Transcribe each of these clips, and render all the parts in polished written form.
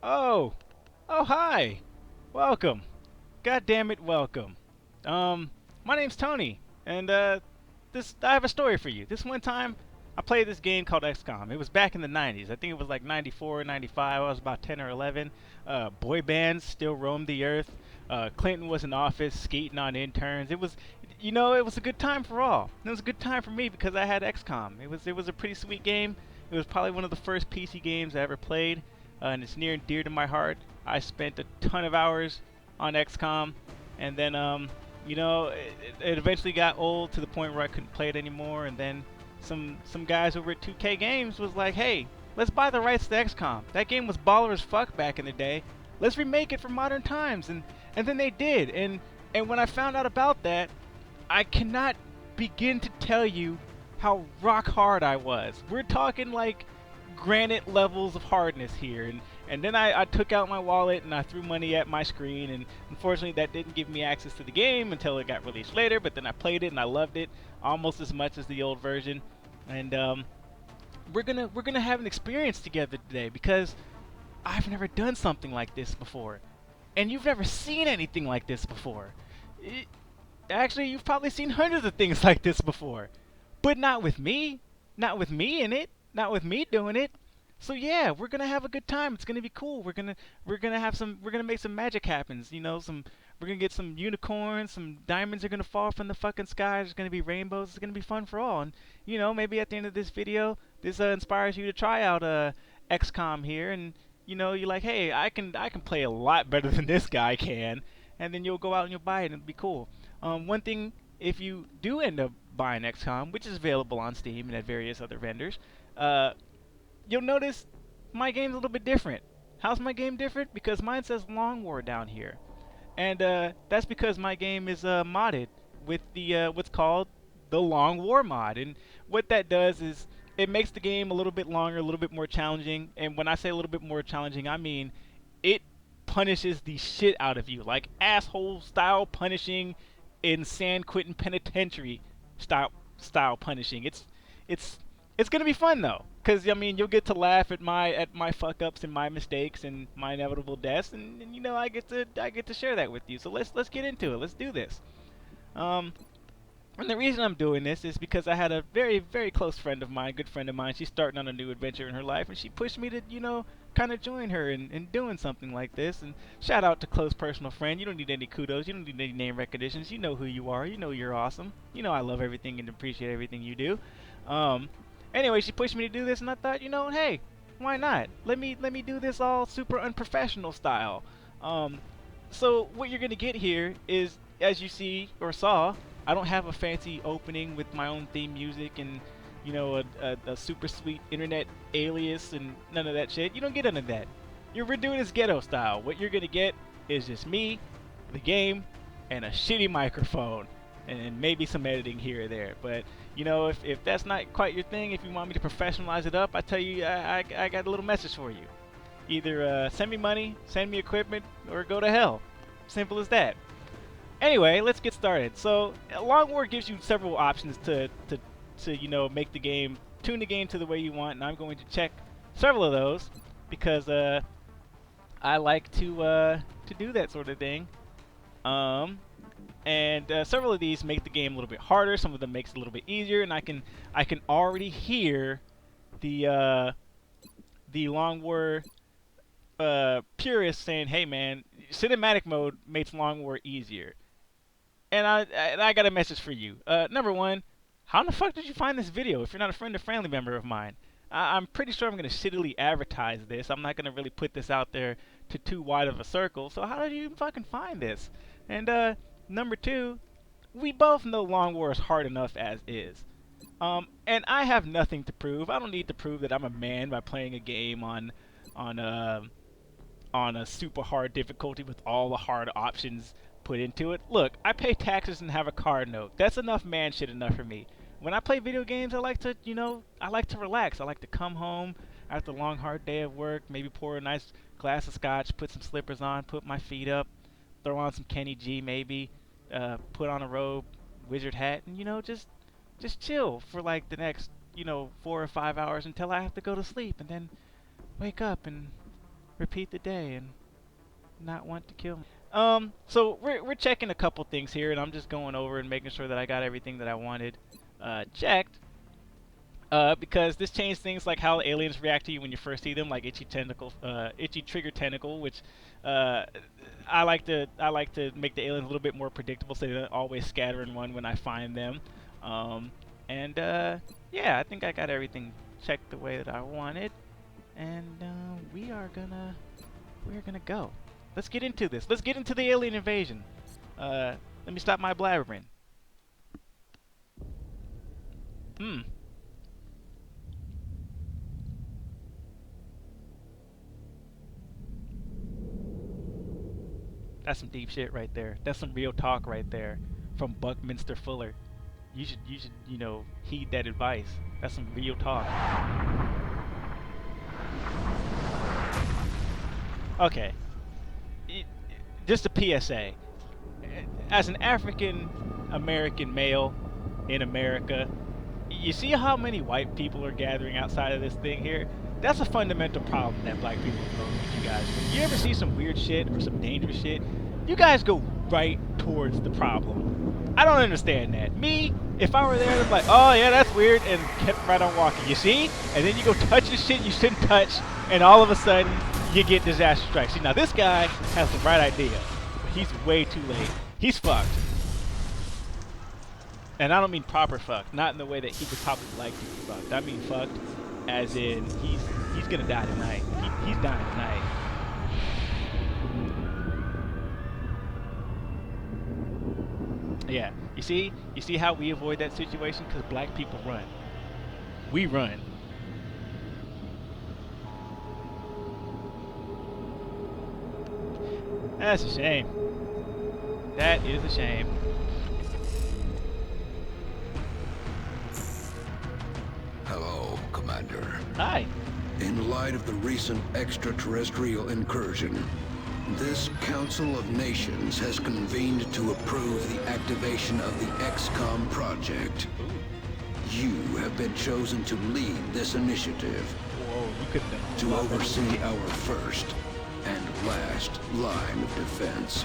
Oh, oh, hi. Welcome. God damn it, welcome. My name's Tony, and I have a story for you. This one time, I played this game called XCOM. It was back in the 90s. I think it was like 94, 95. I was about 10 or 11. Boy bands still roamed the earth. Clinton was in office, skating on interns. It was a good time for all. It was a good time for me because I had XCOM. It was a pretty sweet game. It was probably one of the first PC games I ever played, and it's near and dear to my heart. I spent a ton of hours on XCOM, and then it eventually got old to the point where I couldn't play it anymore. And then some guys over at 2K Games was like, "Hey, let's buy the rights to XCOM. That game was baller as fuck back in the day. Let's remake it for modern times." And then they did. And when I found out about that, I cannot begin to tell you how rock hard I was. We're talking like granite levels of hardness here. And then I took out my wallet and I threw money at my screen, and unfortunately that didn't give me access to the game until it got released later, but then I played it and I loved it almost as much as the old version. And we're gonna have an experience together today because I've never done something like this before. And you've never seen anything like this before. It, Actually, you've probably seen hundreds of things like this before. But not with me. Not with me in it. Not with me doing it. So yeah, we're gonna have a good time. It's gonna be cool. We're gonna make some magic happens. We're gonna get some unicorns. Some diamonds are gonna fall from the fucking sky. There's gonna be rainbows. It's gonna be fun for all. And maybe at the end of this video, this inspires you to try out XCOM here. And you're like, hey, I can play a lot better than this guy can. And then you'll go out and you'll buy it and it'll be cool. One thing, if you do end up buying XCOM, which is available on Steam and at various other vendors, uh, you'll notice my game's a little bit different. How's my game different? Because mine says Long War down here, and that's because my game is modded with the what's called the Long War mod. And what that does is it makes the game a little bit longer, a little bit more challenging. And when I say a little bit more challenging, I mean it punishes the shit out of you, like asshole style punishing in San Quentin Penitentiary style punishing. It's it's gonna be fun though, cause I mean you'll get to laugh at my fuck ups and my mistakes and my inevitable deaths, and I get to share that with you. So let's get into it. Let's do this. Um, and the reason I'm doing this is because I had a very, very close friend of mine, good friend of mine. She's starting on a new adventure in her life, and she pushed me to, kind of join her in doing something like this. And shout out to close personal friend. You don't need any kudos. You don't need any name recognitions. You know who you are. You know you're awesome. You know I love everything and appreciate everything you do. Um, anyway, she pushed me to do this, and I thought, hey, why not? Let me do this all super unprofessional style. Um, so what you're gonna get here is, as you see or saw, I don't have a fancy opening with my own theme music and a super sweet internet alias and none of that shit. You don't get none of that. We're doing this ghetto style. What you're gonna get is just me, the game, and a shitty microphone, and maybe some editing here or there. But if that's not quite your thing, if you want me to professionalize it up, I tell you, I got a little message for you. Either send me money, send me equipment, or go to hell. Simple as that. Anyway, let's get started. So, Long War gives you several options to make the game, tune the game to the way you want, and I'm going to check several of those because I like to do that sort of thing. Um, and several of these make the game a little bit harder. Some of them makes it a little bit easier, and I can already hear the Long War purists saying, "Hey man, cinematic mode makes Long War easier." And I got a message for you. Number one, how in the fuck did you find this video if you're not a friend or family member of mine? I'm pretty sure I'm going to shittily advertise this. I'm not going to really put this out there to too wide of a circle. So how did you even fucking find this? And number two, we both know Long War is hard enough as is. And I have nothing to prove. I don't need to prove that I'm a man by playing a game on uh, on a super hard difficulty with all the hard options put into it. Look, I pay taxes and have a car note. That's enough man shit enough for me. When I play video games, I like to relax. I like to come home after a long hard day of work, maybe pour a nice glass of scotch, put some slippers on, put my feet up, throw on some Kenny G maybe, put on a robe, wizard hat, and just chill for like the next 4 or 5 hours until I have to go to sleep, and then wake up and repeat the day and not want to kill me. So we're checking a couple things here, and I'm just going over and making sure that I got everything that I wanted checked. Because this changed things like how aliens react to you when you first see them, like itchy tentacle, itchy trigger tentacle, which uh, I like to make the aliens a little bit more predictable, so they don't always scatter and run when I find them. Um, and yeah, I think I got everything checked the way that I wanted, and we're gonna go. Let's get into this. Let's get into the alien invasion. Let me stop my blabbering. Hmm. That's some deep shit right there. That's some real talk right there from Buckminster Fuller. You should heed that advice. That's some real talk. Okay. It, just a PSA. As an African American male in America, you see how many white people are gathering outside of this thing here? That's a fundamental problem that black people have with you guys. When you ever see some weird shit or some dangerous shit, you guys go right towards the problem. I don't understand that. Me, if I were there, I'd be like, oh yeah, that's weird, and kept right on walking. You see? And then you go touch the shit you shouldn't touch, and all of a sudden, you get disaster strikes. See, now this guy has the right idea, but he's way too late. He's fucked. And I don't mean proper fucked, not in the way that he would probably like to be fucked. I mean fucked as in he's gonna die tonight. He's dying tonight. Yeah, you see how we avoid that situation? Because black people run. We run. That's a shame. That is a shame. Hello, Commander. Hi. In light of the recent extraterrestrial incursion, this Council of Nations has convened to approve the activation of the XCOM project. You have been chosen to lead this initiative, Whoa, you could have to oversee our first and last line of defense.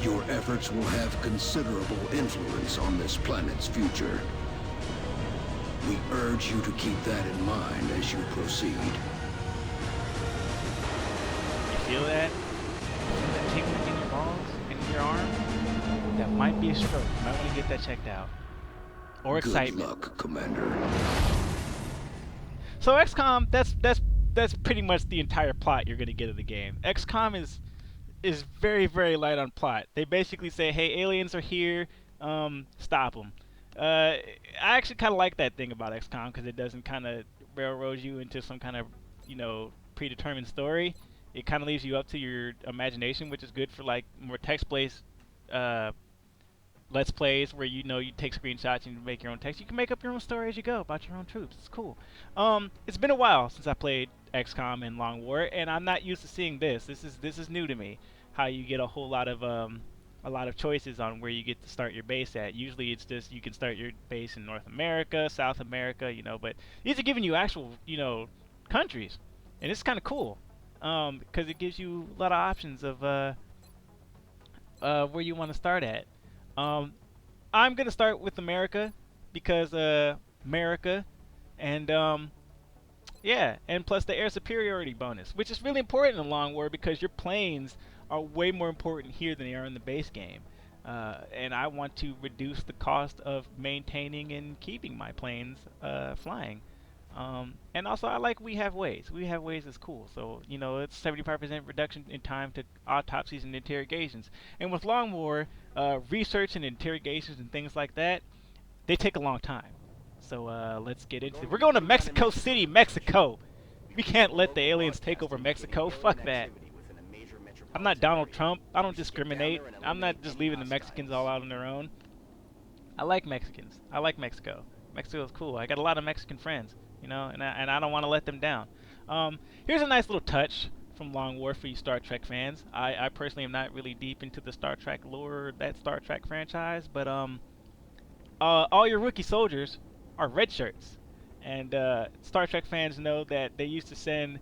Your efforts will have considerable influence on this planet's future. We urge you to keep that in mind as you proceed. You feel that? Feel that tingling in your balls and in your arm? That might be a stroke. You might want to get that checked out. Or excitement. Good luck, Commander. So XCOM, that's pretty much the entire plot you're gonna get of the game. XCOM is very, very light on plot. They basically say, hey, aliens are here, stop them. I actually kind of like that thing about XCOM because it doesn't kind of railroad you into some kind of, predetermined story. It kind of leaves you up to your imagination, which is good for like more text-based let's plays where you take screenshots and you make your own text. You can make up your own story as you go about your own troops. It's cool. It's been a while since I played XCOM and Long War, and I'm not used to seeing this. This is new to me. How you get a whole lot of choices on where you get to start your base at. Usually it's just you can start your base in North America, South America, but these are giving you actual, countries. And it's kind of cool because it gives you a lot of options of where you want to start at. I'm going to start with America because America and yeah, and plus the air superiority bonus, which is really important in Long War because your planes are way more important here than they are in the base game. And I want to reduce the cost of maintaining and keeping my planes flying. And also, I like we have ways. We have ways is cool. So, it's 75% reduction in time to autopsies and interrogations. And with Long War, research and interrogations and things like that, they take a long time. So let's get into it. We're going to Mexico City, Mexico. We can't let the aliens take over Mexico. Fuck that. I'm not Donald Trump. I don't discriminate. I'm not just leaving the Mexicans all out on their own. I like Mexicans. I like Mexico. Mexico's cool. I got a lot of Mexican friends, and I don't want to let them down. Here's a nice little touch from Long War for you Star Trek fans. I personally am not really deep into the Star Trek lore, that Star Trek franchise, but all your rookie soldiers are red shirts. And Star Trek fans know that they used to send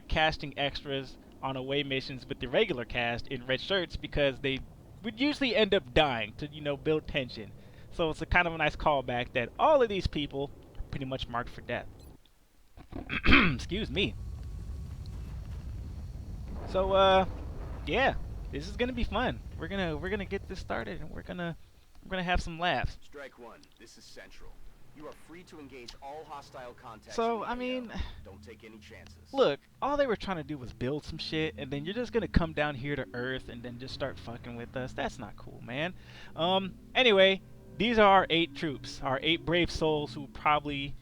casting extras on away missions with the regular cast in red shirts because they would usually end up dying to, you know, build tension. So it's a kind of a nice callback that all of these people are pretty much marked for death. Excuse me. So yeah, this is gonna be fun. We're gonna get this started, and we're gonna have some laughs. Strike one. This is Central. You are free to engage all hostile contacts. So I mean, don't take any chances. look, all they were trying to do was build some shit, and then you're just gonna come down here to Earth and then just start fucking with us. That's not cool, man. Anyway, these are our 8 troops, our 8 brave souls who probably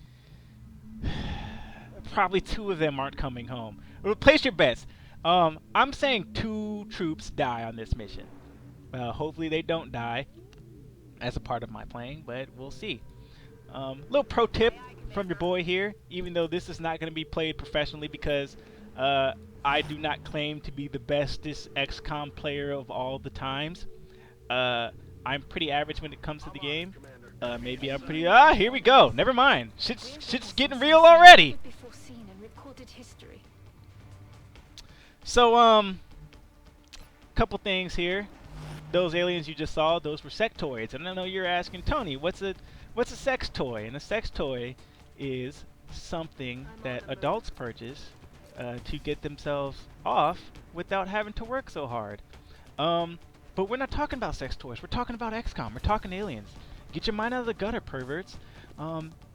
2 of them aren't coming home. Place your bets. I'm saying 2 troops die on this mission. Hopefully they don't die as a part of my playing, but we'll see. Little pro tip from your boy here, even though this is not going to be played professionally because I do not claim to be the bestest XCOM player of all the times. I'm pretty average when it comes to the game. Maybe I'm pretty... here we go. Never mind. Shit's getting real already. So, couple things here. Those aliens you just saw, those were sectoids. And I know you're asking, Tony, what's a sex toy? And a sex toy is something that adults purchase to get themselves off without having to work so hard. But we're not talking about sex toys. We're talking about XCOM. We're talking aliens. Get your mind out of the gutter, perverts.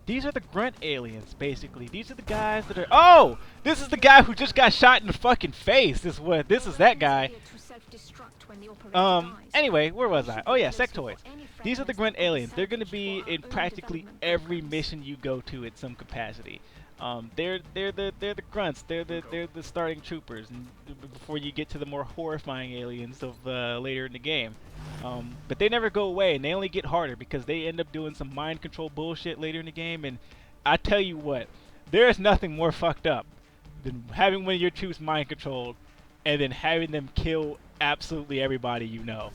These are the grunt aliens, basically. These are the guys that are... Oh! This is the guy who just got shot in the fucking face. This is that guy. Anyway, where was I? Oh yeah, sectoids. These are the grunt aliens. They're going to be in practically every mission you go to at some capacity. They're the grunts. They're the starting troopers, and before you get to the more horrifying aliens of later in the game. But they never go away, and they only get harder because they end up doing some mind control bullshit later in the game. And I tell you what, there is nothing more fucked up than having one of your troops mind controlled and then having them kill absolutely everybody you know.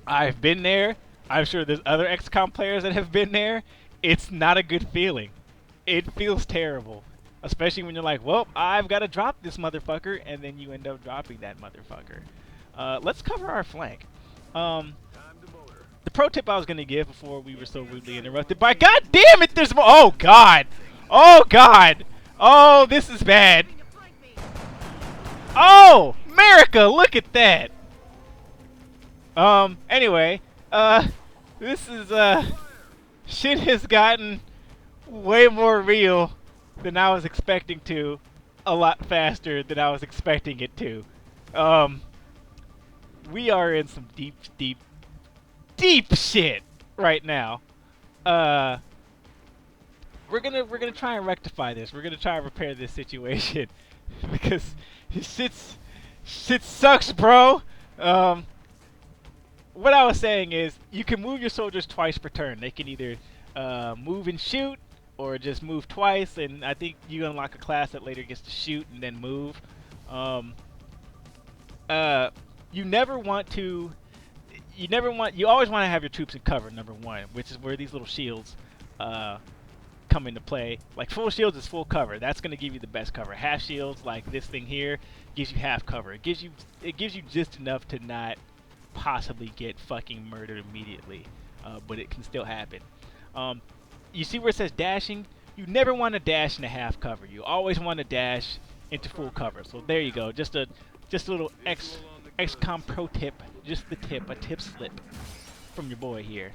I've been there. I'm sure there's other XCOM players that have been there. It's not a good feeling. It feels terrible. Especially when you're like, well, I've got to drop this motherfucker, and then you end up dropping that motherfucker. Let's cover our flank. The pro tip I was going to give before we were so rudely interrupted by, God damn it, there's more. Oh, God. Oh, God. Oh, this is bad. Oh, Murica, look at that. Anyway, this is, shit has gotten way more real than I was expecting to, a lot faster than I was expecting it to. We are in some deep shit right now. We're gonna try and rectify this. We're gonna try and repair this situation because shit sucks, bro. What I was saying is, you can move your soldiers twice per turn. They can either move and shoot, or just move twice, and I think you unlock a class that later gets to shoot and then move. You always want to have your troops in cover, number one, which is where these little shields come into play. Like, full shields is full cover. That's going to give you the best cover. Half shields, like this thing here, gives you half cover. It gives you just enough to not possibly get fucking murdered immediately, but it can still happen. You see where it says dashing? You never want to dash into half cover. You always want to dash into full cover. So there you go. Just a little XCOM pro tip. Just the tip, a tip slip from your boy here.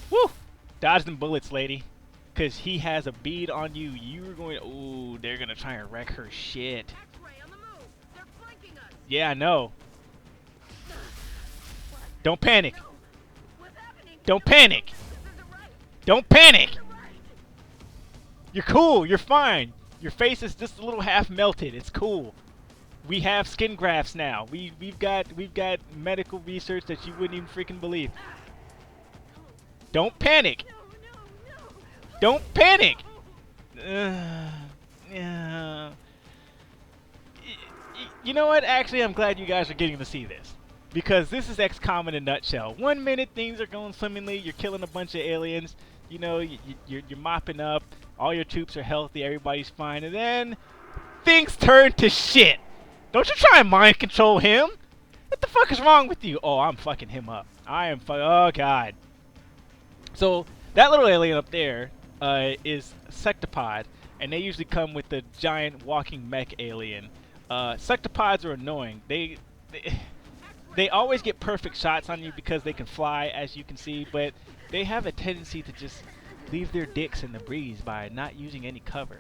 Woo! Dodge them bullets, lady. Cause he has a bead on you. You're going. Ooh, they're gonna try and wreck her shit. Yeah, I know. Don't panic. Don't panic. Don't panic. You're cool. You're fine. Your face is just a little half melted. It's cool. We have skin grafts now. We've got medical research that you wouldn't even freaking believe. Don't panic. Don't panic. You know what? Actually, I'm glad you guys are getting to see this. Because this is XCOM in a nutshell. 1 minute things are going swimmingly, you're killing a bunch of aliens, you know, you're mopping up, All your troops are healthy, everybody's fine, and then things turn to shit. Don't you try and mind control him. What the fuck is wrong with you? Oh, I'm fucking him up. I am oh god. So that little alien up there is Sectopod, and they usually come with the giant walking mech alien. Sectopods are annoying. They always get perfect shots on you because they can fly, as you can see, but they have a tendency to just leave their dicks in the breeze by not using any cover.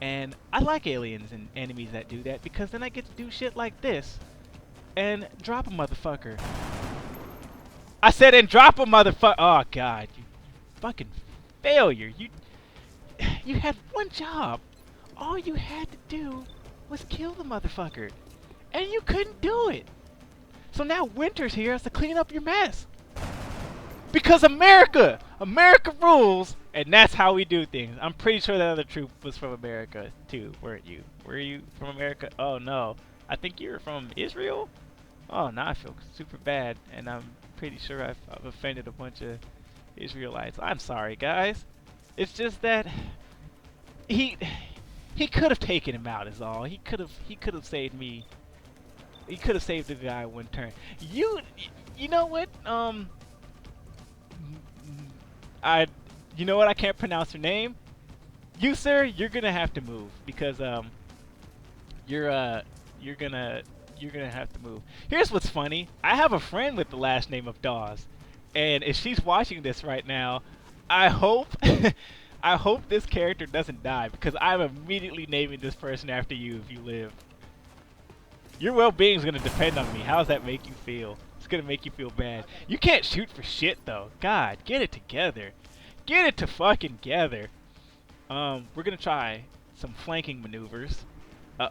And I like aliens and enemies that do that because then I get to do shit like this and drop a motherfucker. I said and drop a motherfucker. Oh god, you fucking failure. You had one job. All you had to do was kill the motherfucker. And you couldn't do it. So now Winter's here has to clean up your mess. Because America rules, and that's how we do things. I'm pretty sure that other troop was from America too, weren't you? Were you from America? Oh no, I think you were from Israel. Oh, now I feel super bad, and I'm pretty sure I've offended a bunch of Israelites. I'm sorry, guys. It's just that he could have taken him out, is all. He could have saved me. He could have saved the guy one turn. You know what? You know what? I can't pronounce your name. You, sir, you're gonna have to move because you're gonna have to move. Here's what's funny. I have a friend with the last name of Dawes, and if she's watching this right now, I hope I hope this character doesn't die because I'm immediately naming this person after you if you live. Your well-being is gonna depend on me. How does that make you feel? It's gonna make you feel bad. You can't shoot for shit though. God, get it together. Get it to fucking together. We're gonna try some flanking maneuvers.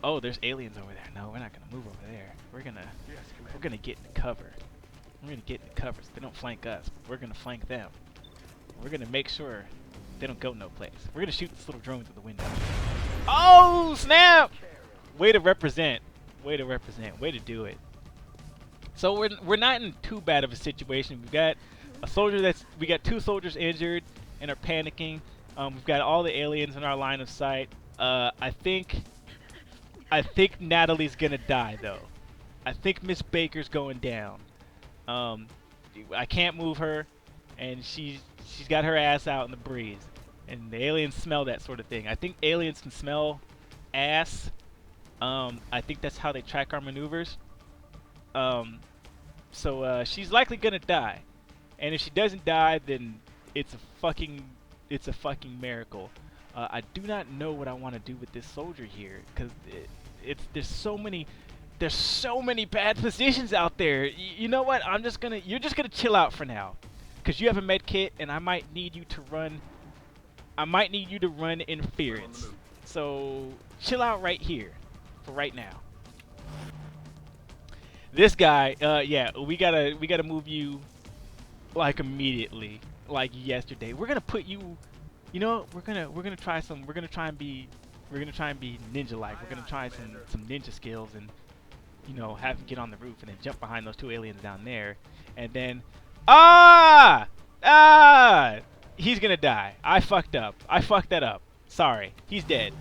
Oh, there's aliens over there. No, we're not gonna move over there. We're gonna get in the cover. We're gonna get in the cover so they don't flank us. But we're gonna flank them. We're gonna make sure they don't go no place. We're gonna shoot this little drone through the window. Oh snap! Way to represent. Way to represent. Way to do it. So we're not in too bad of a situation. We've got a soldier we got 2 soldiers injured and are panicking. We've got all the aliens in our line of sight. I think Natalie's gonna die though. I think Miss Baker's going down. I can't move her, and she's got her ass out in the breeze. And the aliens smell that sort of thing. I think aliens can smell ass. I think that's how they track our maneuvers. So she's likely gonna die, and if she doesn't die, then it's a fucking miracle. I do not know what I want to do with this soldier here, because there's so many bad positions out there. You know what? You're just gonna chill out for now, because you have a med kit, and I might need you to run. I might need you to run interference. So chill out right here, for right now. This guy, yeah, we gotta move you like immediately, like yesterday. We're gonna put you, you know, we're gonna try and be ninja-like. We're gonna try some ninja skills and, you know, have him get on the roof and then jump behind those 2 aliens down there, and then he's gonna die. I fucked up. I fucked that up. Sorry, he's dead.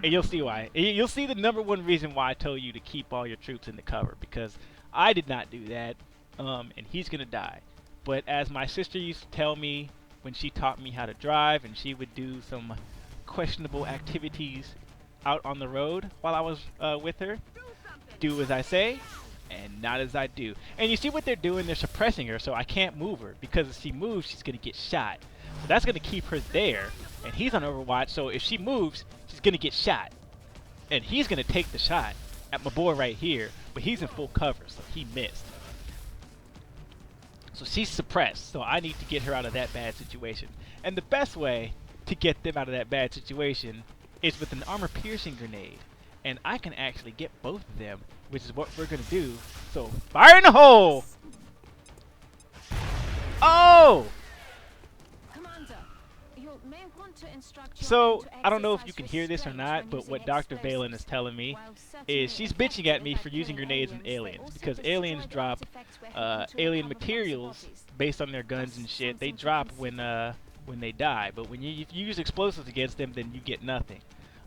And you'll see why. You'll see the #1 reason why I told you to keep all your troops in the cover, because I did not do that, and he's gonna die. But as my sister used to tell me when she taught me how to drive, and she would do some questionable activities out on the road while I was with her, do as I say and not as I do. And you see what they're doing? They're suppressing her, so I can't move her, because if she moves, she's gonna get shot. So that's gonna keep her there, and he's on Overwatch, so if she moves, she's gonna get shot, and he's gonna take the shot at my boy right here, but he's in full cover, so he missed. So she's suppressed, so I need to get her out of that bad situation. And the best way to get them out of that bad situation is with an armor-piercing grenade. And I can actually get both of them, which is what we're gonna do. So fire in the hole! Oh! So, I don't know if you can hear this or not, but what Dr. Valen is telling me is she's bitching at me for using grenades and aliens, because aliens drop alien materials based on their guns and shit. They drop when when they die. But when you use explosives against them, then you get nothing.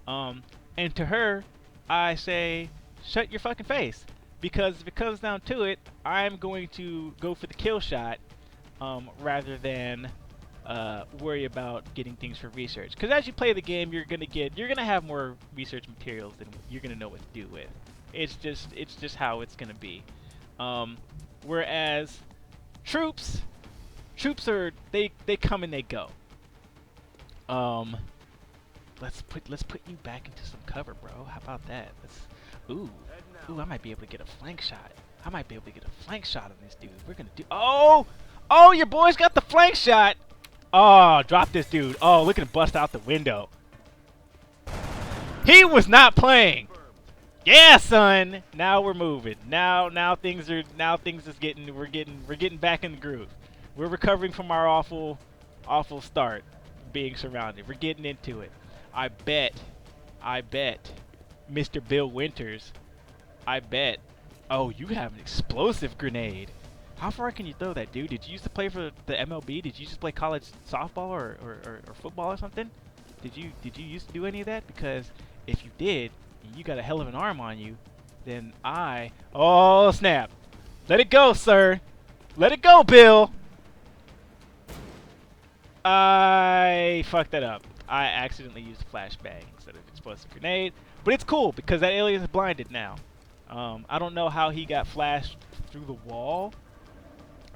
And to her, I say, shut your fucking face. Because if it comes down to it, I'm going to go for the kill shot rather than worry about getting things for research. Because as you play the game, you're gonna have more research materials than you're gonna know what to do with. It's just how it's gonna be. Whereas troops are they come and they go. Let's put you back into some cover, bro. How about that? Ooh, I might be able to get a flank shot. I might be able to get a flank shot on this dude. We're gonna do. Oh, your boy's got the flank shot. Oh, drop this dude. Oh, look at him bust out the window. He was not playing. Yeah, son. Now we're moving. Now things is getting we're getting back in the groove. We're recovering from our awful start, being surrounded. We're getting into it. I bet, Mr. Bill Winters. I bet. Oh, you have an explosive grenade. How far can you throw that, dude? Did you used to play for the MLB? Did you just play college softball or football or something? Did you used to do any of that? Because if you did, and you got a hell of an arm on you, then oh snap! Let it go, sir. Let it go, Bill. I fucked that up. I accidentally used flashbang instead of explosive grenade, but it's cool because that alien is blinded now. I don't know how he got flashed through the wall.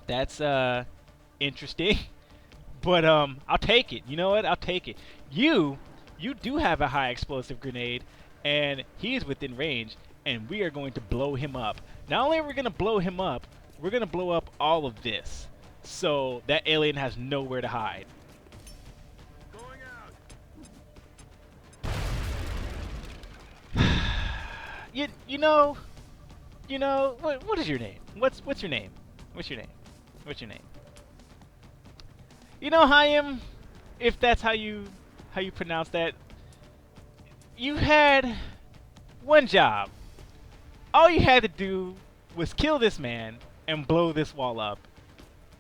That's interesting, but I'll take it. You know what? I'll take it. You do have a high explosive grenade, and he is within range, and we are going to blow him up. Not only are we going to blow him up, we're going to blow up all of this, so that alien has nowhere to hide. Going out. You know, what is your name? What's your name? What's your name? What's your name? You know, Chaim, if that's how you pronounce that, you had one job. All you had to do was kill this man and blow this wall up.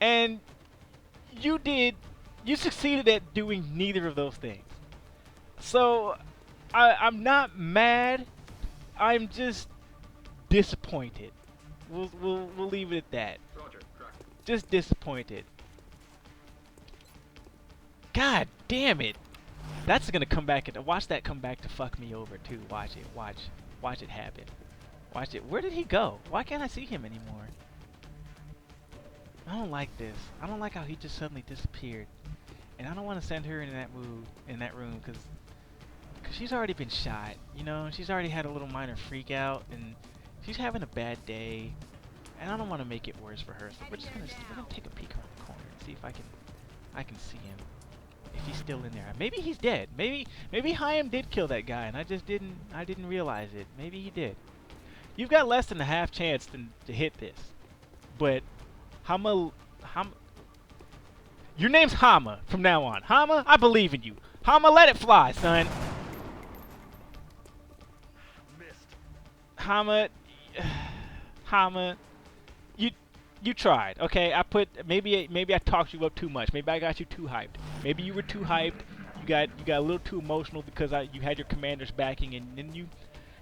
And you succeeded at doing neither of those things. So, I'm not mad. I'm just disappointed. We'll leave it at that. Roger. Correct. Just disappointed. God damn it! That's gonna come back and watch that come back to fuck me over too. Watch it happen. Watch it. Where did he go? Why can't I see him anymore? I don't like this. I don't like how he just suddenly disappeared. And I don't want to send her in that room because she's already been shot. You know, she's already had a little minor freak out and she's having a bad day. And I don't want to make it worse for her. So we're gonna take a peek around the corner and see if I can see him. If he's still in there. Maybe he's dead. Maybe Chaim did kill that guy and I didn't realize it. Maybe he did. You've got less than a half chance to hit this. But your name's Hama from now on. Hama, I believe in you. Hama, let it fly, son. Missed. Hama, you tried, okay? Maybe I talked you up too much. Maybe I got you too hyped. Maybe you were too hyped. You got a little too emotional because you had your commander's backing and then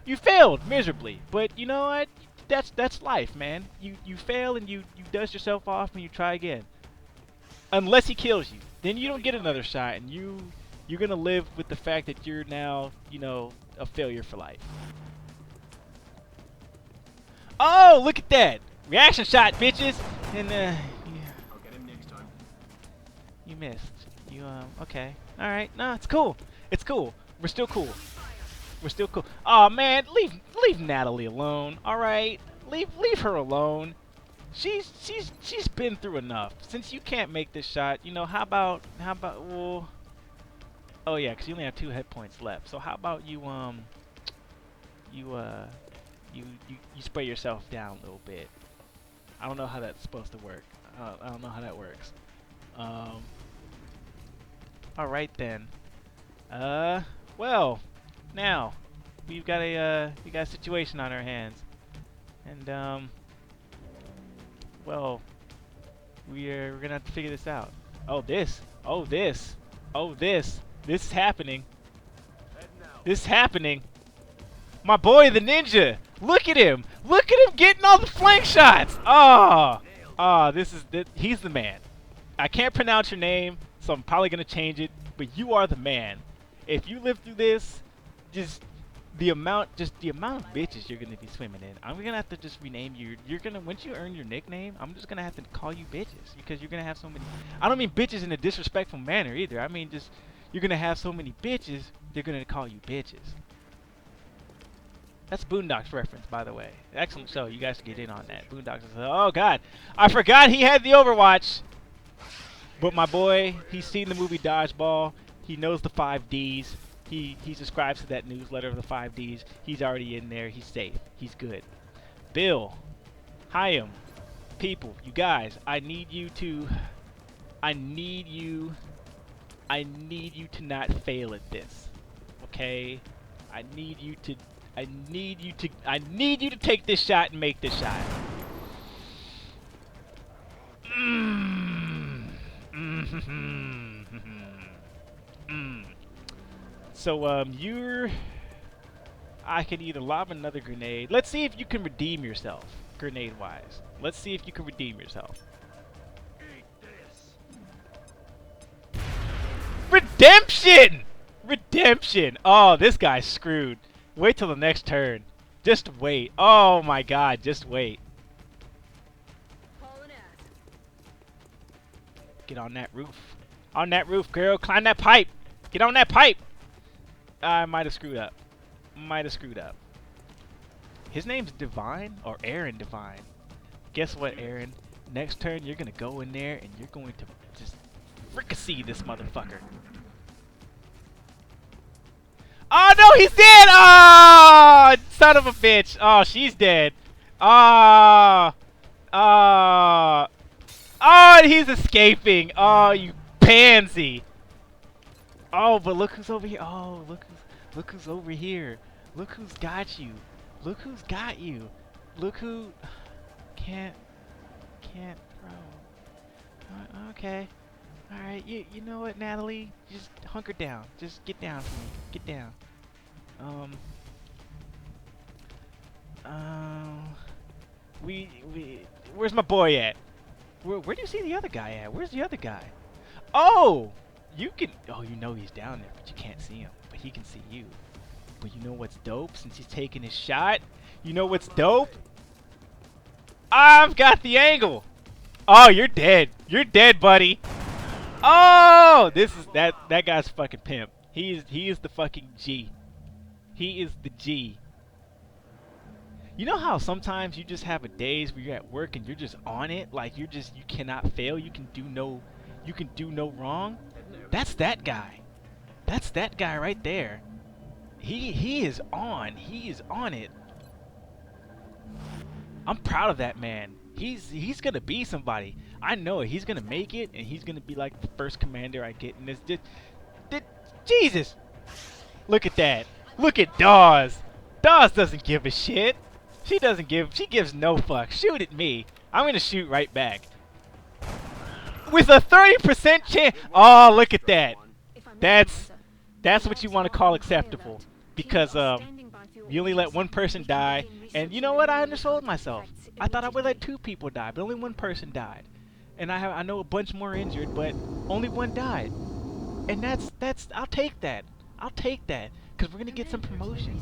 you failed miserably. But you know what? That's life, man. You fail and you dust yourself off and you try again. Unless he kills you, then you don't get another shot and you're gonna live with the fact that you're now, you know, a failure for life. Oh, look at that! Reaction shot, bitches! And yeah. I'll get him next time. You missed. Okay. Alright. No, it's cool. It's cool. We're still cool. We're still cool. Oh man, leave Natalie alone. Alright? Leave her alone. She's been through enough. Since you can't make this shot, you know, how about well, oh yeah, 'cause you only have 2 hit points left. So how about you spray yourself down a little bit. I don't know how that's supposed to work. I don't know how that works. Alright then. Well, now we got a situation on our hands. And well, we're gonna have to figure this out. Oh, this Oh, this. Oh, this. This is happening. This is happening. My boy, the ninja. Look at him. Look at him getting all the flank shots. Oh. Oh, he's the man. I can't pronounce your name, so I'm probably going to change it. But you are the man. If you live through this, just the amount of bitches you're gonna be swimming in. I'm gonna have to just rename you. Once you earn your nickname, I'm just gonna have to call you bitches because you're gonna have so many. I don't mean bitches in a disrespectful manner either. I mean just you're gonna have so many bitches, they're gonna call you bitches. That's Boondocks reference, by the way. Excellent show. You guys get in on that. Boondocks is, oh god, I forgot he had the Overwatch. But my boy, he's seen the movie Dodgeball. He knows the 5 Ds. He subscribes to that newsletter of the 5 Ds. He's already in there. He's safe. He's good. Bill, Hyam, people, you guys, I need you to not fail at this. Okay? I need you to take this shot and make this shot. So, I can either lob another grenade. Let's see if you can redeem yourself, grenade-wise. Let's see if you can redeem yourself. Redemption! Redemption! Oh, this guy's screwed. Wait till the next turn. Just wait. Oh my god, just wait. Get on that roof. On that roof, girl. Climb that pipe. Get on that pipe. I might have screwed up. His name's Divine or Aaron Divine. Guess what, Aaron? Next turn, you're gonna go in there and you're going to just fricassee this motherfucker. Oh no, he's dead! Oh, son of a bitch! Oh, she's dead. Oh, oh, oh, and he's escaping. Oh, you pansy. Oh, but look who's over here. Oh, look who's over here. Look who's got you. Look who's got you. Look who can't throw. Okay. All right. You know what, Natalie? Just hunker down. Just get down for me. Get down. Where's my boy at? Where do you see the other guy at? Where's the other guy? Oh! You know he's down there, but you can't see him. But he can see you. But you know what's dope? Since he's taking his shot, you know what's dope? I've got the angle! Oh, you're dead. You're dead, buddy. Oh! That guy's fucking pimp. He is the fucking G. He is the G. You know how sometimes you just have a days where you're at work and you're just on it? Like you cannot fail. You can do no wrong. That's that guy. That's that guy right there. He is on. He is on it. I'm proud of that man. He's gonna be somebody. I know it. He's gonna make it, and he's gonna be like the first commander I get in this. Jesus! Look at that. Look at Dawes. Dawes doesn't give a shit. She gives no fuck. Shoot at me. I'm gonna shoot right back. With a 30% chance. Oh, look at that. That's what you want to call acceptable. Because you only let one person die. And you know what? I undersold myself. I thought I would let 2 people die, but only 1 person died. And I know a bunch more injured, but only 1 died. And that's I'll take that. I'll take that. Because we're gonna get some promotion.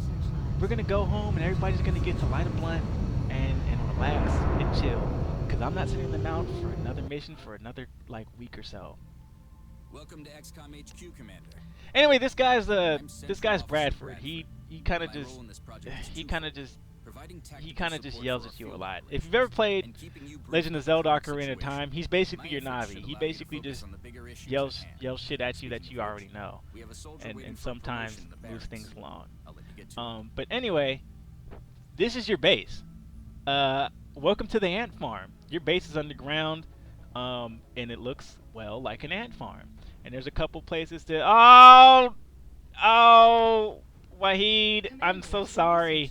We're gonna go home and everybody's gonna get to light a blunt and relax and chill. Because I'm not sending them out for another mission for another week or so. Welcome to XCOM HQ, Commander. Anyway, this guy's Bradford. He kind of just yells at you a lot. If you've ever played Legend of Zelda: Ocarina of Time, he's basically your Navi. He basically just yells shit at you that you already know, and sometimes moves things along. But anyway, this is your base. Welcome to the ant farm. Your base is underground, and it looks like an ant farm. And there's a couple places to. Oh, Wahid, I'm so sorry.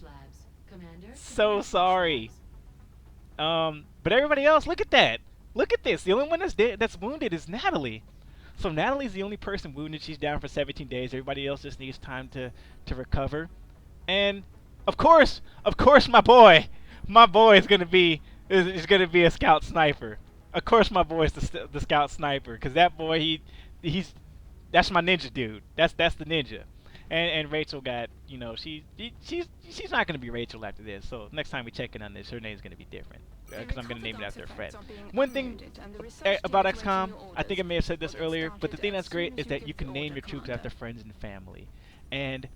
So sorry. But everybody else, look at that. Look at this. The only one that's wounded is Natalie. So Natalie's the only person wounded. She's down for 17 days. Everybody else just needs time to recover. And of course, my boy is gonna be a scout sniper. Of course, my boy is the scout sniper, cause that boy he's that's my ninja dude. That's the ninja. And Rachel got, she's not gonna be Rachel after this. So next time we check in on this, her name's gonna be different, because I'm gonna name it after a friend. One thing about XCOM, I think I may have said this earlier, but the thing that's great is that you can name your troops after friends and family, and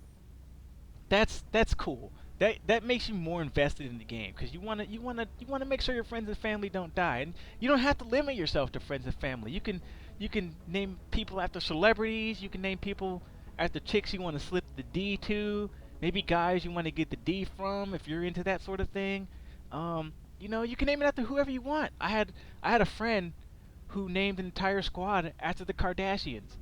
that's cool. That makes you more invested in the game, because you wanna make sure your friends and family don't die, and you don't have to limit yourself to friends and family. You can name people after celebrities. You can name people after chicks you want to slip the D to. Maybe guys you want to get the D from if you're into that sort of thing. You can name it after whoever you want. I had a friend who named an entire squad after the Kardashians,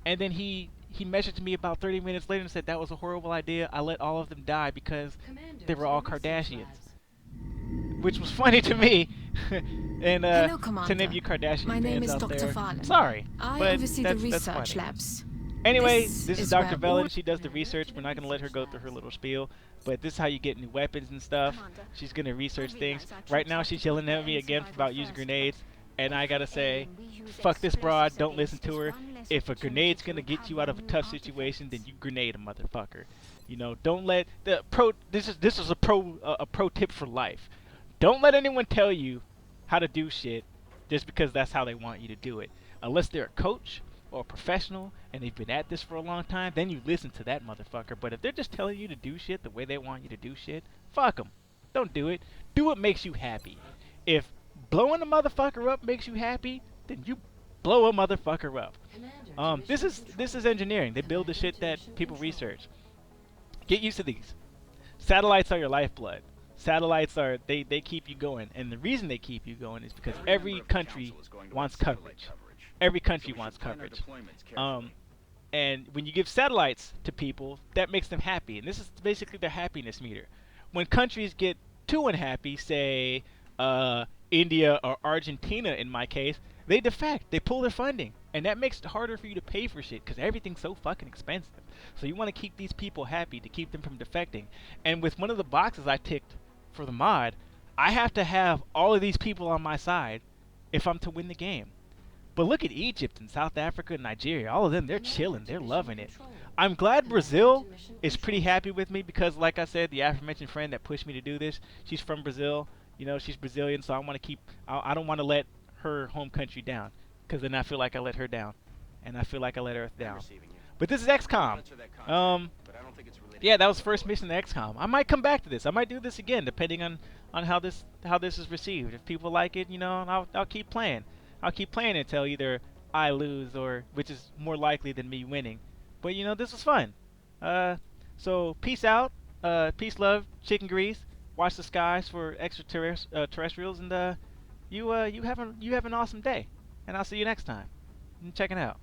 and then he messaged me about 30 minutes later and said that was a horrible idea. I let all of them die because they were all Kardashians, which was funny to me. And Hello, to Commander. name you Kardashian My name fans is out Dr. there, Fallen. sorry, I but oversee the that's research funny. labs. Anyway, This this is is Dr. where Velen. all- She does the research. We're not going to let her go through her little spiel, but this is how you get new weapons and stuff. She's going to research things. Right now, she's yelling at me again about using grenades, and I got to say, fuck this broad, don't listen to her. If a grenade's going to get you out of a tough situation, then you grenade a motherfucker. Don't let this is a pro tip for life. Don't let anyone tell you how to do shit just because that's how they want you to do it. Unless they're a coach or a professional and they've been at this for a long time, then you listen to that motherfucker. But if they're just telling you to do shit the way they want you to do shit, fuck them. Don't do it. Do what makes you happy. If blowing a motherfucker up makes you happy, then you blow a motherfucker up. This is engineering. They build the shit that people research. Get used to these. Satellites are your lifeblood. Satellites they keep you going, and the reason they keep you going is because every country wants coverage. Every country wants coverage. And when you give satellites to people, that makes them happy, and this is basically their happiness meter. When countries get too unhappy, say India or Argentina in my case, they defect. They pull their funding, and that makes it harder for you to pay for shit because everything's so fucking expensive. So you want to keep these people happy to keep them from defecting. And with one of the boxes I ticked for the mod, I have to have all of these people on my side if I'm to win the game. But look at Egypt and South Africa and Nigeria. All of them, they're chilling. They're loving it. I'm glad Brazil is pretty happy with me because, like I said, the aforementioned friend that pushed me to do this, she's from Brazil. She's Brazilian, so I don't want to let her home country down, because then I feel like I let her down, and I feel like I let Earth down. But this is XCOM. Yeah, that was the first mission to XCOM. I might come back to this. I might do this again, depending on how this is received. If people like it, I'll keep playing. I'll keep playing until either I lose, or which is more likely than me winning. But this was fun. So peace out. Peace, love, chicken grease. Watch the skies for extraterrestrials, and you have an awesome day. And I'll see you next time. Check it out.